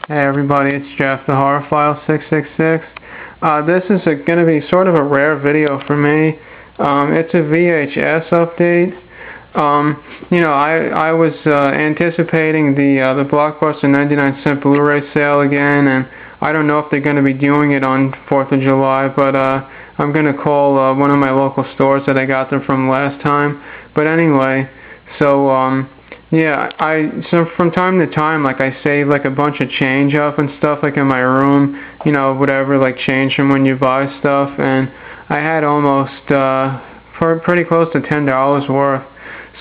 Hey everybody, it's Jeff, the Horrorphile 666. This is going to be sort of a rare video for me. It's a VHS update. I was anticipating the Blockbuster 99-cent Blu-ray sale again, and I don't know if they're going to be doing it on 4th of July, but I'm going to call one of my local stores that I got them from last time. But anyway, so from time to time, like, I save like a bunch of change up and stuff, like in my room, whatever, like change from when you buy stuff, and I had almost pretty close to $10 worth.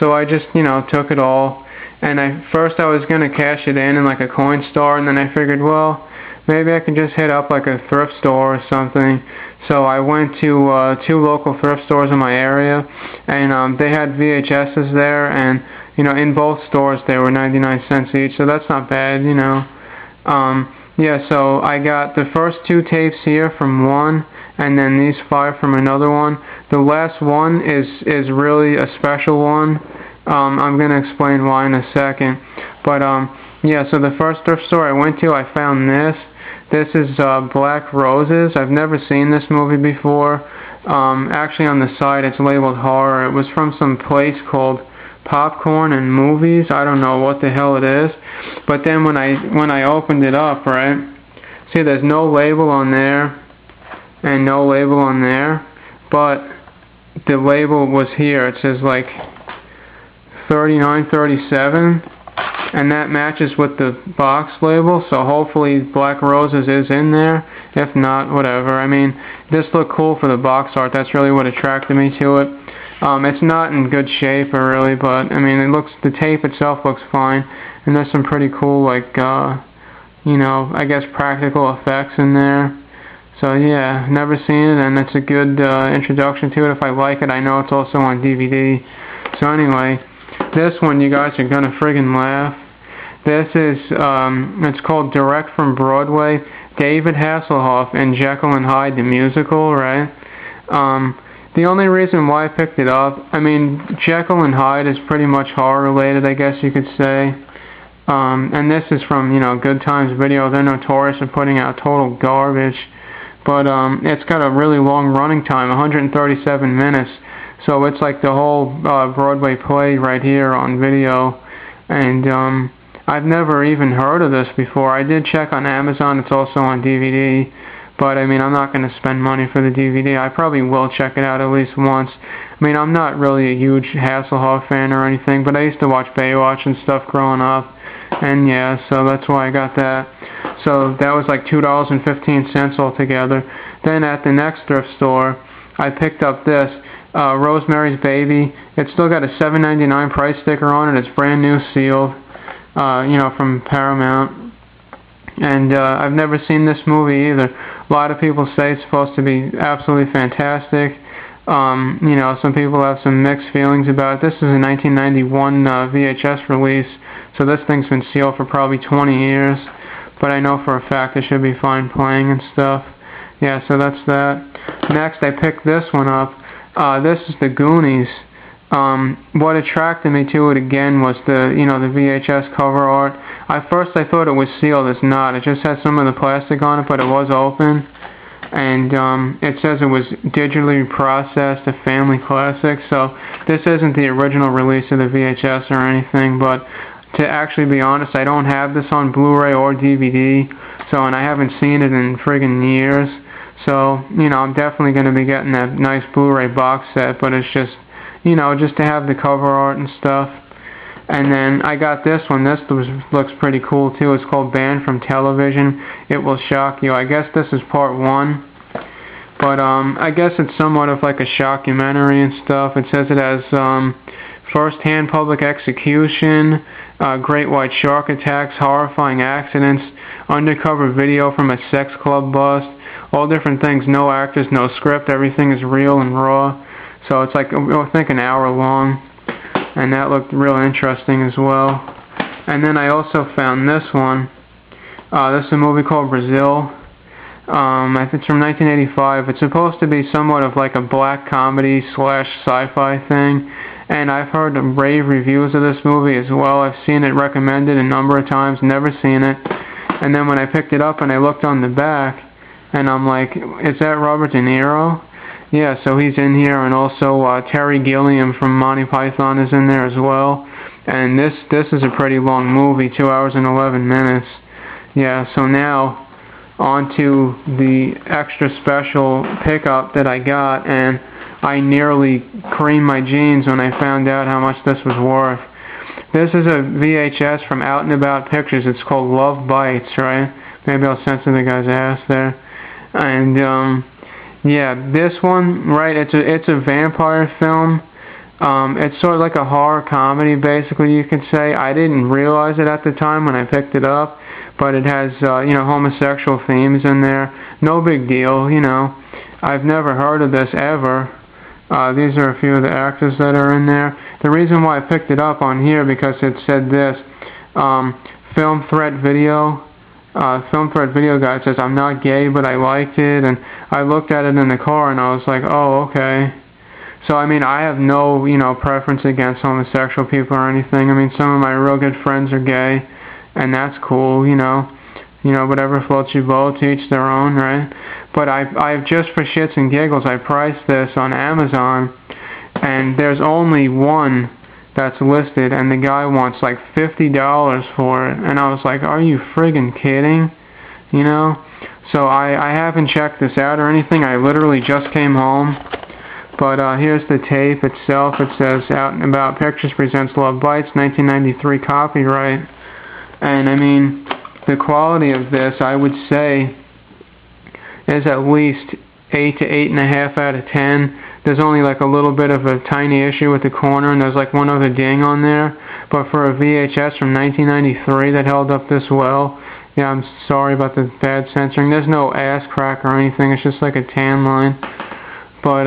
So I just, took it all, and first I was gonna cash it in like a coin store, and then I figured, well, maybe I can just hit up like a thrift store or something. So I went to 2 local thrift stores in my area, and they had VHSs there, and in both stores they were 99 cents each, so that's not bad, so I got the first 2 tapes here from one, and then these 5 from another one. The last one is really a special one. I'm going to explain why in a second. But so the first thrift store I went to, I found this. This is Black Roses. I've never seen this movie before. Actually on the side it's labeled horror. It was from some place called Popcorn and Movies. I don't know what the hell it is. But then when I opened it up, right, see, there's no label on there and no label on there, but the label was here. It says like 3937, and that matches with the box label, so hopefully Black Roses is in there. If not, whatever. I mean, this looked cool for the box art. That's really what attracted me to it. It's not in good shape, really, but I mean, the tape itself looks fine, and there's some pretty cool, like, I guess practical effects in there. So yeah, never seen it, and it's a good introduction to it. If I like it, I know it's also on DVD. So anyway, this one, you guys are gonna friggin' laugh. This is, it's called Direct from Broadway, David Hasselhoff and Jekyll and Hyde the musical, right? The only reason why I picked it up, I mean, Jekyll and Hyde is pretty much horror related, I guess you could say. And this is from, Good Times Video. They're notorious for putting out total garbage. But it's got a really long running time, 137 minutes. So it's like the whole Broadway play right here on video. And I've never even heard of this before. I did check on Amazon. It's also on DVD. But, I mean, I'm not going to spend money for the DVD. I probably will check it out at least once. I mean, I'm not really a huge Hasselhoff fan or anything, but I used to watch Baywatch and stuff growing up. And yeah, so that's why I got that. So that was like $2.15 altogether. Then at the next thrift store, I picked up this, Rosemary's Baby. It's still got a $7.99 price sticker on it. It's brand new, sealed, from Paramount. And I've never seen this movie either. A lot of people say it's supposed to be absolutely fantastic. Some people have some mixed feelings about it. This is a 1991 VHS release, so this thing's been sealed for probably 20 years. But I know for a fact it should be fine playing and stuff. Yeah, so that's that. Next, I picked this one up. This is the Goonies. What attracted me to it again was the VHS cover art. At first I thought it was sealed. It's not. It just has some of the plastic on it, but it was open. And it says it was digitally processed, a family classic. So this isn't the original release of the VHS or anything, but to actually be honest, I don't have this on Blu-ray or DVD, and I haven't seen it in friggin' years. So, I'm definitely going to be getting that nice Blu-ray box set, but it's just, just to have the cover art and stuff. And then I got this one. This looks pretty cool too. It's called Banned from Television. It Will Shock You. I guess this is part 1. But I guess it's somewhat of like a shockumentary and stuff. It says it has first-hand public execution, great white shark attacks, horrifying accidents, undercover video from a sex club bust, all different things. No actors, no script. Everything is real and raw. So it's like, I think, an hour long. And that looked real interesting as well. And then I also found this one. This is a movie called Brazil. I think it's from 1985. It's supposed to be somewhat of like a black comedy / sci-fi thing. And I've heard rave reviews of this movie as well. I've seen it recommended a number of times, never seen it. And then when I picked it up and I looked on the back, and I'm like, is that Robert De Niro? Yeah, so he's in here, and also Terry Gilliam from Monty Python is in there as well. And this is a pretty long movie, 2 hours and 11 minutes. Yeah, so now on to the extra special pickup that I got, and I nearly creamed my jeans when I found out how much this was worth. This is a VHS from Out and About Pictures. It's called Love Bites, right? Maybe I'll censor the guy's ass there. And yeah, this one, right? It's a vampire film. It's sort of like a horror comedy, basically, you could say. I didn't realize it at the time when I picked it up, but it has you know, homosexual themes in there. No big deal, you know. I've never heard of this ever. These are a few of the actors that are in there. The reason why I picked it up on here because it said this, Film Threat Video guy says, I'm not gay, but I liked it, and I looked at it in the car, and I was like, oh, okay. So, I mean, I have no, you know, preference against homosexual people or anything. I mean, some of my real good friends are gay, and that's cool, you know. You know, whatever floats your boat, to each their own, right? But I've just for shits and giggles, I priced this on Amazon, and there's only one that's listed, and the guy wants like $50 for it, and I was like, are you friggin' kidding? You know? So I haven't checked this out or anything. I literally just came home. But here's the tape itself. It says Out and About Pictures presents Love Bites, 1993 copyright. And I mean, the quality of this, I would say, is at least 8 to 8.5 out of 10. There's only like a little bit of a tiny issue with the corner, and there's like one other ding on there. But for a VHS from 1993 that held up this well, yeah, I'm sorry about the bad censoring. There's no ass crack or anything. It's just like a tan line. But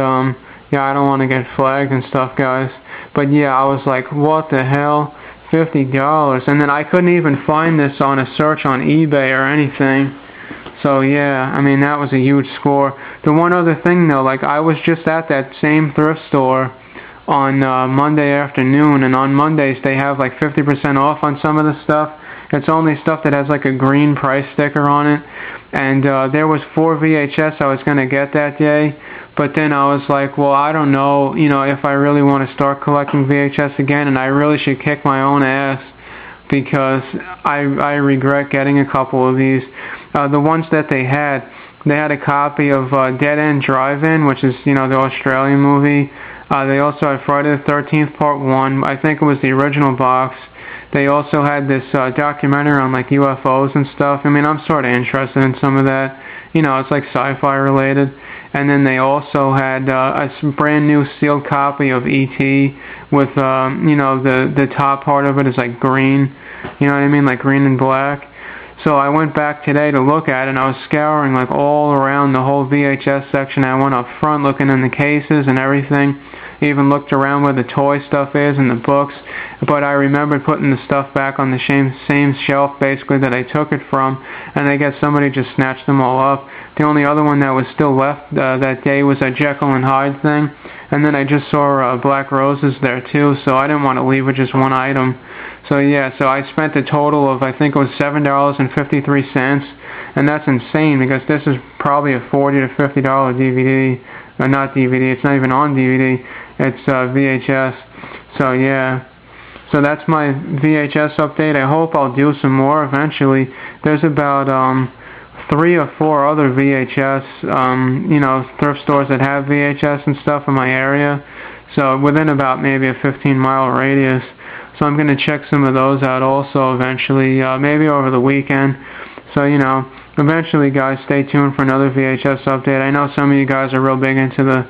yeah, I don't want to get flagged and stuff, guys. But yeah, I was like, what the hell? $50. And then I couldn't even find this on a search on eBay or anything. So yeah, I mean, that was a huge score. The one other thing though, like I was just at that same thrift store on Monday afternoon, and on Mondays they have like 50% off on some of the stuff. It's only stuff that has like a green price sticker on it. And there was 4 VHS I was going to get that day. But then I was like, well, I don't know, you know, if I really want to start collecting VHS again, and I really should kick my own ass because I regret getting a couple of these. The ones that they had a copy of Dead End Drive-In, which is, you know, the Australian movie. They also had Friday the 13th Part 1. I think it was the original box. They also had this documentary on like UFOs and stuff. I mean, I'm sort of interested in some of that. You know, it's like sci-fi related. And then they also had a brand new sealed copy of E.T. with, you know, the top part of it is like green. You know what I mean? Like green and black. So I went back today to look at it, and I was scouring like all around the whole VHS section. I went up front looking in the cases and everything. Even looked around where the toy stuff is and the books. But I remembered putting the stuff back on the same shelf basically that I took it from, and I guess somebody just snatched them all up. The only other one that was still left that day was a Jekyll and Hyde thing, and then I just saw Black Roses there too, so I didn't want to leave with just one item. So yeah, so I spent a total of, I think it was $7.53, and that's insane because this is probably a $40 to $50 DVD. Not DVD, it's not even on DVD, it's VHS. So yeah, so that's my VHS update. I hope I'll do some more eventually. There's about 3 or 4 other VHS, you know, thrift stores that have VHS and stuff in my area. So within about maybe a 15-mile radius. So I'm going to check some of those out also eventually, maybe over the weekend. So, you know, eventually, guys, stay tuned for another VHS update. I know some of you guys are real big into the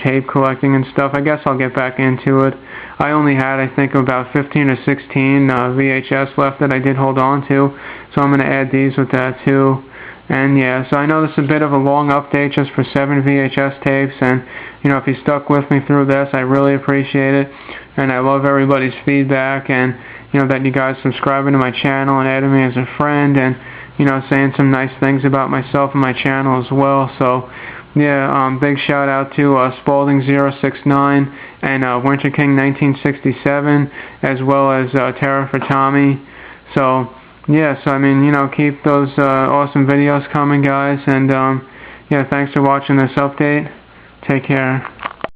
tape collecting and stuff. I guess I'll get back into it. I only had, I think, about 15 or 16 VHS left that I did hold on to. So I'm going to add these with that too. And yeah, so I know this is a bit of a long update just for 7 VHS tapes. And, you know, if you stuck with me through this, I really appreciate it. And I love everybody's feedback, and, you know, that you guys subscribing to my channel and adding me as a friend, and, you know, saying some nice things about myself and my channel as well. So yeah, big shout out to Spalding069 and Winter King 1967, as well as Terror for Tommy. So yeah, so I mean, you know, keep those awesome videos coming, guys, and yeah, thanks for watching this update. Take care.